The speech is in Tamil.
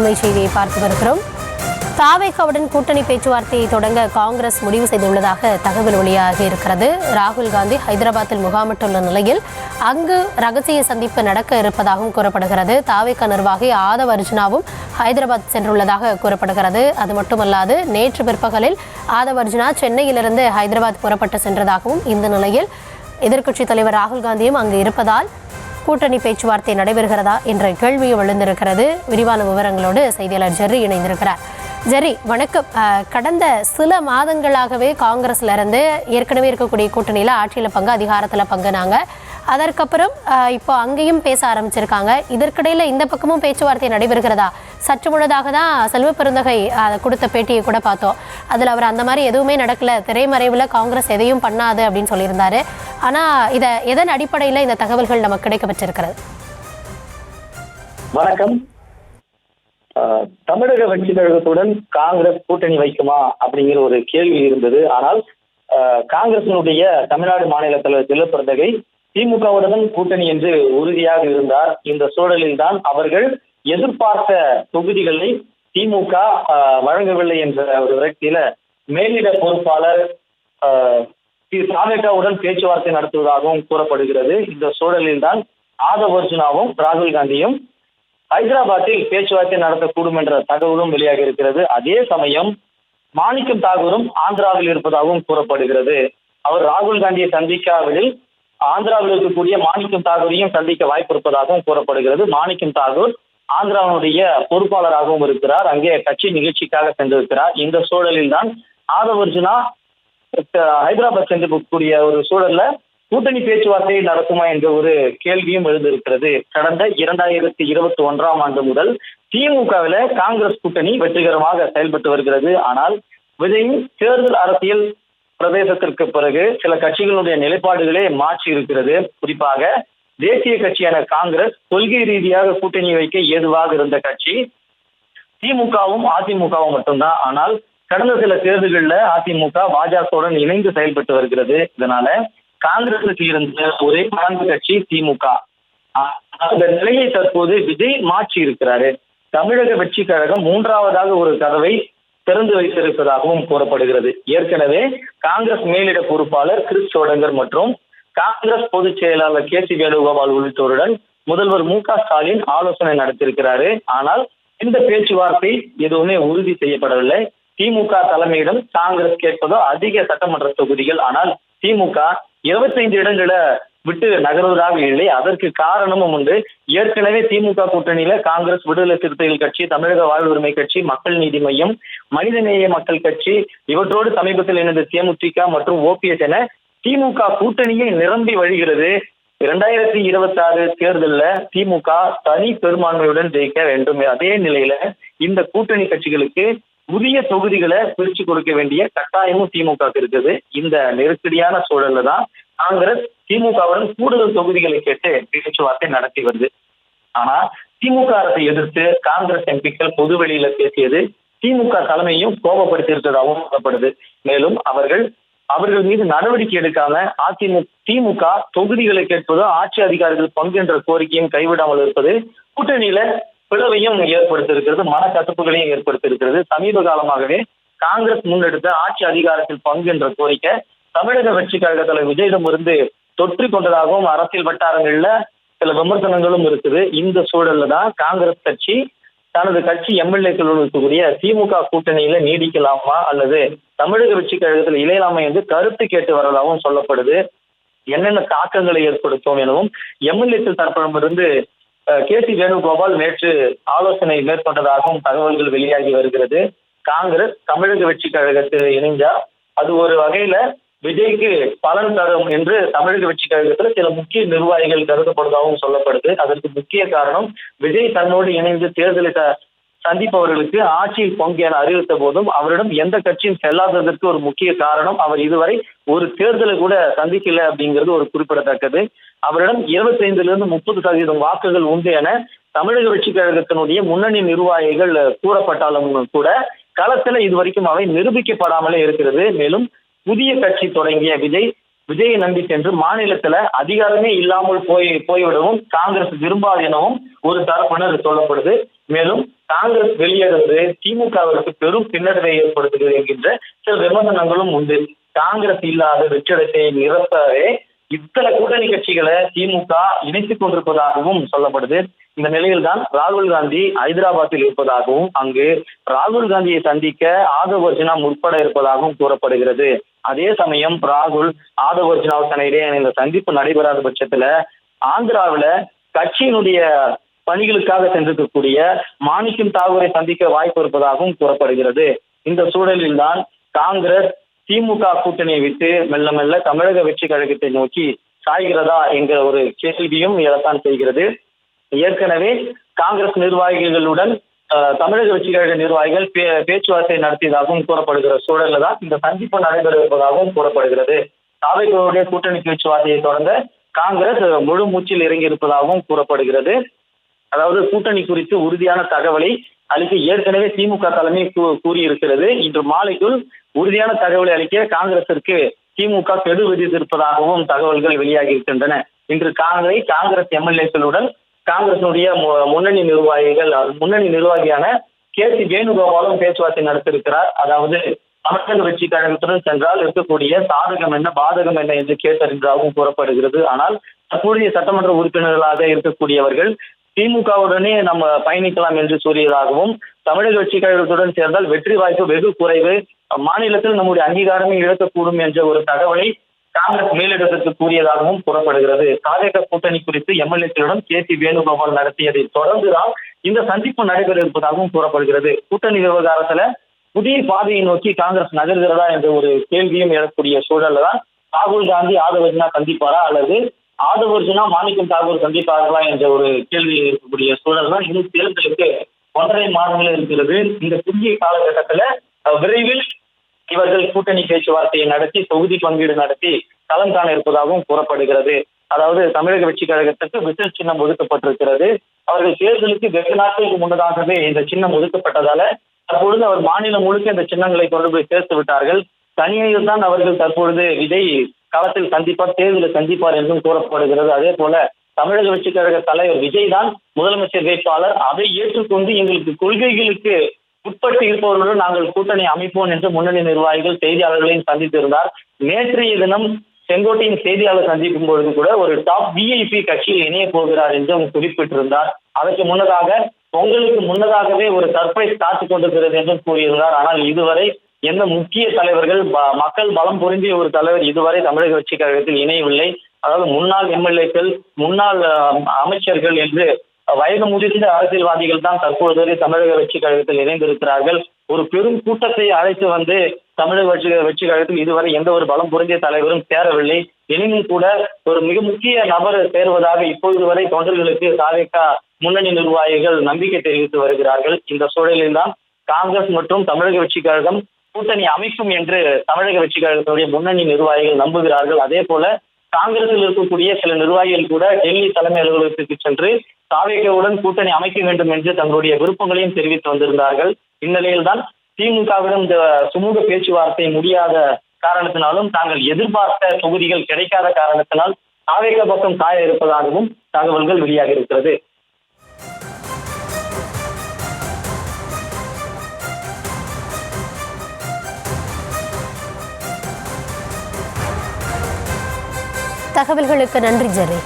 அண்மை செய்தியை பார்த்து வருகிறோம். தாவேகாவுடன் கூட்டணி பேச்சுவார்த்தையை தொடங்க காங்கிரஸ் முடிவு செய்துள்ளதாக தகவல் வெளியாகி இருக்கிறது. ராகுல் காந்தி ஹைதராபாத்தில் முகாமிட்டுள்ள நிலையில் அங்கு ரகசிய சந்திப்பு நடக்க இருப்பதாகவும் கூறப்படுகிறது. தாவேகா நிர்வாகி ஆதவ் அர்ஜுனாவும் ஹைதராபாத் சென்றுள்ளதாக கூறப்படுகிறது. அது மட்டுமல்லாது நேற்று பிற்பகலில் ஆதவ் அர்ஜுனா சென்னையிலிருந்து ஹைதராபாத் புறப்பட்டு சென்றதாகவும், இந்த நிலையில் எதிர்க்கட்சித் தலைவர் ராகுல் காந்தியும் அங்கு இருப்பதால் கூட்டணி பேச்சுவார்த்தை நடைபெறுகிறதா என்ற கேள்வியும் எழுந்திருக்கிறது. விரிவான விவரங்களோடு செய்தியாளர் ஜெர்ரி இணைந்திருக்கிறார். ஜெர்ரி, வணக்கம். கடந்த சில மாதங்களாகவே காங்கிரஸ்ல இருந்து ஏற்கனவே இருக்கக்கூடிய கூட்டணியில ஆட்சியில பங்கு, அதிகாரத்துல பங்குனாங்க. அதற்கப்புறம் இப்போ அங்கேயும் பேச ஆரம்பிச்சிருக்காங்க. இதற்கிடையில இந்த பக்கமும் பேச்சுவார்த்தை நடைபெறுகிறதா? சற்று முன்னதாக தான் செல்வ பெருந்தகை கொடுத்த பேட்டியை கூட பார்த்தோம். அதில் அவர் அந்த மாதிரி எதுவுமே நடக்கல, திரைமறைவில் காங்கிரஸ் எதையும் பண்ணாது அப்படின்னு சொல்லியிருந்தாரு. ஆனால் இதை எதன் அடிப்படையில் இந்த தகவல்கள் நமக்கு கிடைக்கப்பட்டிருக்கிறது? வணக்கம். தமிழக வெற்றி கழகத்துடன் காங்கிரஸ் கூட்டணி வைக்குமா அப்படிங்கிற ஒரு கேள்வி இருந்தது. ஆனால் காங்கிரசினுடைய தமிழ்நாடு மாநில தலைவர் செல்வ பெருந்தகை திமுகவுடன் கூட்டணி என்று உறுதியாக இருந்தார். இந்த சூழலில் தான் அவர்கள் எதிர்பார்த்த தொகுதிகளை திமுக வழங்கவில்லை என்ற ஒரு விரக்தியில மேலிட பொறுப்பாளர் தாவேகாவுடன் பேச்சுவார்த்தை நடத்துவதாகவும் கூறப்படுகிறது. இந்த சூழலில் தான் ஆதவ் அர்ஜுனாவும் ராகுல் காந்தியும் ஹைதராபாத்தில் பேச்சுவார்த்தை நடத்தக்கூடும் என்ற தகவலும் வெளியாகி இருக்கிறது. அதே சமயம் மாணிக்கம் தாகூரும் ஆந்திராவில் இருப்பதாகவும் கூறப்படுகிறது. அவர் ராகுல் காந்தியை சந்திக்காவிடில் ஆந்திராவில் இருக்கக்கூடிய மாணிக்கம் தாகூரையும் சந்திக்க வாய்ப்பு இருப்பதாகவும் கூறப்படுகிறது. மாணிக்கம் தாகூர் ஆந்திராவுடைய பொறுப்பாளராகவும் இருக்கிறார். அங்கே கட்சி நிகழ்ச்சிக்காக சென்றிருக்கிறார். இந்த சூழலில் தான் ஆதவ் அர்ஜுனா ஹைதராபாத் சென்றக்கூடிய ஒரு சூழல்ல கூட்டணி பேச்சுவார்த்தையை நடக்குமா என்ற ஒரு கேள்வியும் எழுந்திருக்கிறது. கடந்த 2021ஆம் ஆண்டு முதல் திமுகவில காங்கிரஸ் கூட்டணி வெற்றிகரமாக செயல்பட்டு வருகிறது. ஆனால் விஜயின் தேர்தல் அரசியல் பிரவேசத்திற்கு பிறகு சில கட்சிகளுடைய நிலைப்பாடுகளே மாற்றி இருக்கிறது. குறிப்பாக தேசிய கட்சியான காங்கிரஸ் கொள்கை ரீதியாக கூட்டணி வைக்க ஏதுவாக இருந்த கட்சி திமுகவும் அதிமுகவும் மட்டும்தான். ஆனால் கடந்த சில தேர்தல்களில் அதிமுக பாஜகவுடன் இணைந்து செயல்பட்டு வருகிறது. இதனால காங்கிரசுக்கு இருந்த ஒரே நான்கு கட்சி திமுக. அந்த நிலையை தற்போது விஜய் மாற்றி இருக்கிறாரு. தமிழக வெற்றி கழகம் மூன்றாவதாக ஒரு கதவை திறந்து வைத்திருப்பதாகவும் கூறப்படுகிறது. ஏற்கனவே காங்கிரஸ் மேலிட பொறுப்பாளர் கிறிஸ் சோடங்கர் மற்றும் காங்கிரஸ் பொதுச் செயலாளர் கே சி வேணுகோபால் உள்ளிட்டோருடன் முதல்வர் மு.க. ஸ்டாலின் ஆலோசனை நடத்தியிருக்கிறாரு. ஆனால் இந்த பேச்சுவார்த்தை எதுவுமே உறுதி செய்யப்படவில்லை. திமுக தலைமையிடம் காங்கிரஸ் கேட்பதோ அதிக சட்டமன்ற தொகுதிகள். ஆனால் திமுக 25 இடங்களை விட்டு நகர்வதாக இல்லை. அதற்கு காரணமும் உண்டு. ஏற்கனவே திமுக கூட்டணியில காங்கிரஸ், விடுதலை சிறுத்தைகள் கட்சி, தமிழக வாழ்வுரிமை கட்சி, மக்கள் நீதி மையம், மனிதநேய மக்கள் கட்சி, இவற்றோடு சமீபத்தில் இணைந்த தேமுதிக மற்றும் ஓபிஎஸ் என திமுக கூட்டணியை நிரம்பி வழிகிறது. 2026 தேர்தலில் திமுக தனி பெரும்பான்மையுடன் ஜெயிக்க வேண்டும். அதே நிலையில இந்த கூட்டணி கட்சிகளுக்கு புதிய தொகுதிகளை பிரிச்சு கொடுக்க வேண்டிய கட்டாயமும் திமுக இருக்குது. இந்த நெருக்கடியான சூழல்ல தான் காங்கிரஸ் திமுகவுடன் கூடுதல் தொகுதிகளை கேட்டு பேச்சுவார்த்தை நடத்தி வருது. ஆனா திமுக அரசை எதிர்த்து காங்கிரஸ் எம்பிக்கள் பொது வெளியில பேசியது திமுக தலைமையும் கோபப்படுத்தி இருக்கிறதாகவும் சொல்லப்படுது. மேலும் அவர்கள் மீது நடவடிக்கை எடுக்காம திமுக தொகுதிகளை கேட்பதோ ஆட்சி அதிகாரிகள் பங்கு என்ற கோரிக்கையும் கைவிடாமல் இருப்பது கூட்டணியில பிளவையும் ஏற்படுத்தியிருக்கிறது, மனக்கசப்புகளையும் ஏற்படுத்தியிருக்கிறது. சமீப காலமாகவே காங்கிரஸ் முன்னெடுத்த ஆட்சி அதிகாரத்தில் பங்கு என்ற கோரிக்கை தமிழக வெற்றி கழக தலைவர் விஜயிடமிருந்து தொற்றி கொண்டதாகவும் அரசியல் வட்டாரங்கள்ல சில விமர்சனங்களும் இருக்குது. இந்த சூழல்ல தான் காங்கிரஸ் கட்சி தனது கட்சி எம்எல்ஏக்களுடன் இருக்கக்கூடிய திமுக கூட்டணியில நீடிக்கலாமா அல்லது தமிழக வெற்றி கழகத்தில் இணையலாமா என்று கருத்து கேட்டு வரதாகவும் சொல்லப்படுது. என்னென்ன தாக்கங்களை ஏற்படுத்தும் எனவும் எம்எல்ஏக்கள் தரப்பிடமிருந்து கே சி வேணுகோபால் நேற்று ஆலோசனை மேற்கொண்டதாகவும் தகவல்கள் வெளியாகி வருகிறது. காங்கிரஸ் தமிழக வெற்றி கழகத்தில் இணைஞ்சா அது ஒரு வகையில விஜய்க்கு பலன் தரும் என்று தமிழக வெற்றி கழகத்துல சில முக்கிய நிர்வாகிகள் கருதப்படுவதாகவும் சொல்லப்படுது. அதற்கு முக்கிய காரணம் விஜய் தன்னோடு இணைந்து தேர்தலை சந்திப்பவர்களுக்கு ஆட்சியில் பங்கு என அறிவித்த போதும் அவரிடம் எந்த கட்சியும் செல்லாததற்கு ஒரு முக்கிய காரணம் அவர் இதுவரை ஒரு தேர்தலை கூட சந்திக்கல அப்படிங்கிறது ஒரு குறிப்பிடத்தக்கது. அவரிடம் 25% வாக்குகள் உண்டு என தமிழக வெற்றி கழகத்தினுடைய முன்னணி நிர்வாகிகள் கூறப்பட்டாலும் கூட களத்துல இதுவரைக்கும் அவை நிரூபிக்கப்படாமலே இருக்கிறது. மேலும் புதிய கட்சி தொடங்கிய விஜயை நம்பி சென்று மாநிலத்துல அதிகாரமே இல்லாமல் போய்விடவும் காங்கிரஸ் விரும்பாது எனவும் ஒரு தரப்பினர் சொல்லப்படுது. மேலும் காங்கிரஸ் வெளியேறுவது திமுகவிற்கு பெரும் பின்னடைவை ஏற்படுத்துகிறது என்கின்ற சில விமர்சனங்களும் உண்டு. காங்கிரஸ் இல்லாத வெற்றிடத்தை நிரப்பவே இத்தனை கூட்டணி கட்சிகளை திமுக இணைத்துக் கொண்டிருப்பதாகவும் சொல்லப்படுது. இந்த நிலையில்தான் ராகுல் காந்தி ஹைதராபாத்தில் இருப்பதாகவும் அங்கு ராகுல் காந்தியை சந்திக்க ஆதவ் அர்ஜுனா முற்பட இருப்பதாகவும் கூறப்படுகிறது. அதே சமயம் ராகுல் ஆதவ் அர்ஜுனாவுக்கான இடையே இந்த சந்திப்பு நடைபெறாத பட்சத்துல ஆந்திராவில கட்சியினுடைய பணிகளுக்காக சென்றிருக்கக்கூடிய மாணிக்கம் தாகூரை சந்திக்க வாய்ப்பு இருப்பதாகவும் கூறப்படுகிறது. இந்த சூழலில் தான் காங்கிரஸ் திமுக கூட்டணியை விட்டு மெல்ல மெல்ல தமிழக வெற்றி கழகத்தை நோக்கி சாய்கிறதா என்கிற ஒரு கேள்வியும் எழத்தான் செய்கிறது. ஏற்கனவே காங்கிரஸ் நிர்வாகிகளுடன் தமிழக வெற்றி கழக நிர்வாகிகள் பேச்சுவார்த்தை நடத்தியதாகவும் கூறப்படுகிற சூழல்ல தான் இந்த சந்திப்பு நடைபெற இருப்பதாகவும் கூறப்படுகிறது. தாவேக்காவுடைய கூட்டணி பேச்சுவார்த்தையை தொடர்ந்த காங்கிரஸ் முழு மூச்சில் இறங்கி இருப்பதாகவும் கூறப்படுகிறது. அதாவது கூட்டணி குறித்து உறுதியான தகவலை அளிக்க ஏற்கனவே திமுக தலைமை கூறியிருக்கிறது. இன்று மாலைக்குள் உறுதியான தகவலை அளிக்க காங்கிரசிற்கு திமுக கெடு விதித்திருப்பதாகவும் தகவல்கள் வெளியாகி இருக்கின்றன. இன்று காங்கிரஸ் எம்எல்ஏக்களுடன் காங்கிரசினுடைய முன்னணி நிர்வாகியான KC வேணுகோபாலும் பேச்சுவார்த்தை நடத்தியிருக்கிறார். அதாவது தமிழக வெற்றி கழகத்துடன் சென்றால் இருக்கக்கூடிய சாதகம் என்ன பாதகம் என்ன என்று கேட்டறிந்ததாகவும் கூறப்படுகிறது. ஆனால் தற்போதைய சட்டமன்ற உறுப்பினர்களாக இருக்கக்கூடியவர்கள் திமுகவுடனே நம்ம பயணிக்கலாம் என்று கூறியதாகவும் தமிழக வெற்றி கழகத்துடன் சேர்ந்தால் வெற்றி வாய்ப்பு வெகு குறைவு, மாநிலத்தில் நம்முடைய அங்கீகாரமே இழக்கக்கூடும் என்ற ஒரு தகவலை காங்கிரஸ் மேலிடத்திற்கு கூறியதாகவும் கூறப்படுகிறது. தாவேகா கூட்டணி குறித்து எம்எல்ஏக்களிடம் KC வேணுகோபால் நடத்தியதை தொடர்ந்துதான் இந்த சந்திப்பு நடைபெற இருப்பதாகவும் கூறப்படுகிறது. கூட்டணி விவகாரத்துல புதிய பாதையை நோக்கி காங்கிரஸ் நகர்கிறதா என்ற ஒரு கேள்வியும் எழக்கூடிய சூழல்ல தான் ராகுல் காந்தி ஆதவ் அர்ஜுனா சந்திப்பாரா அல்லது ஆதவ் அர்ஜுனா மாணிக்கம் தாகூர் சந்திப்பார்களா என்ற ஒரு கேள்வி இருக்கக்கூடிய சூழல் தான் இன்னும் தேர்தலுக்கு 1.5 மாதங்கள் இருக்கிறது. இந்த குறுகிய காலகட்டத்துல விரைவில் இவர்கள் கூட்டணி பேச்சுவார்த்தையை நடத்தி தொகுதி பங்கீடு நடத்தி களம் காண இருப்பதாகவும் கூறப்படுகிறது. அதாவது தமிழக வெற்றி கழகத்துக்கு விசில் சின்னம் ஒதுக்கப்பட்டிருக்கிறது. அவர்கள் தேர்தலுக்கு வெகு நாட்களுக்கு முன்னதாகவே இந்த சின்னம் ஒதுக்கப்பட்டதால தற்பொழுது அவர் மாநிலம் முழுக்க இந்த சின்னங்களை கொண்டு போய் சேர்த்து விட்டார்கள். தனியாக தான் அவர்கள் தற்பொழுது விஜய் களத்தில் சந்திப்பார், தேர்தலில் சந்திப்பார் என்றும் கூறப்படுகிறது. அதே போல தமிழக வெற்றி கழக தலைவர் விஜய் தான் முதலமைச்சர் வேட்பாளர். அதை ஏற்றுக்கொண்டு எங்களுக்கு கொள்கைகளுக்கு உட்பட்டு இருப்பவர்களுடன் நாங்கள் கூட்டணி அமைப்போம் என்று முன்னணி நிர்வாகிகள் செய்தியாளர்களையும் சந்தித்திருந்தார். நேற்றைய தினம் செங்கோட்டையின் செய்தியாளர் சந்திக்கும் பொழுது கூட ஒரு டாப் VIP கட்சியில் இணைய போகிறார் என்றும் குறிப்பிட்டிருந்தார். அதற்கு முன்னதாக பொங்கலுக்கு முன்னதாகவே ஒரு சர்ப்ரைஸ் காத்துக் கொண்டிருக்கிறது என்றும் கூறியிருந்தார். ஆனால் இதுவரை எந்த முக்கிய தலைவர்கள் மக்கள் பலம் பொருந்திய ஒரு தலைவர் இதுவரை தமிழக வெற்றி கழகத்தில் இணையவில்லை. அதாவது முன்னாள் எம்எல்ஏக்கள், முன்னாள் அமைச்சர்கள் என்று வயது முதிர்ந்த அரசியல்வாதிகள் தான் தற்போது வரை தமிழக வெற்றி கழகத்தில் இணைந்திருக்கிறார்கள். ஒரு பெரும் கூட்டத்தை அழைத்து வந்து தமிழக வெற்றி கழகத்தில் இதுவரை எந்த ஒரு பலம் பொருந்திய தலைவரும் சேரவில்லை. எனினும் கூட ஒரு மிக முக்கிய நபர் சேருவதாக இப்பொழுது வரை தொண்டர்களுக்கு தாவேகா முன்னணி நிர்வாகிகள் நம்பிக்கை தெரிவித்து வருகிறார்கள். இந்த சூழலில் தான் காங்கிரஸ் மற்றும் தமிழக வெற்றி கழகம் கூட்டணி அமைக்கும் என்று தமிழக வெற்றி கழகத்துடைய முன்னணி நிர்வாகிகள் நம்புகிறார்கள். அதே போல காங்கிரஸில் இருக்கக்கூடிய சில நிர்வாகிகள் கூட டெல்லி தலைமை அலுவலகத்திற்கு சென்று தாவேகாவுடன் கூட்டணி அமைக்க வேண்டும் என்று தங்களுடைய விருப்பங்களையும் தெரிவித்து வந்திருந்தார்கள். இந்நிலையில் தான் திமுகவிடம் இந்த சுமூக பேச்சுவார்த்தை முடியாத காரணத்தினாலும் தாங்கள் எதிர்பார்த்த தொகுதிகள் கிடைக்காத காரணத்தினால் தாவேகா பக்கம் சாய இருப்பதாகவும் தகவல்கள் வெளியாக இருக்கிறது. தகவல்களுக்கு நன்றி ஜெர்ரி.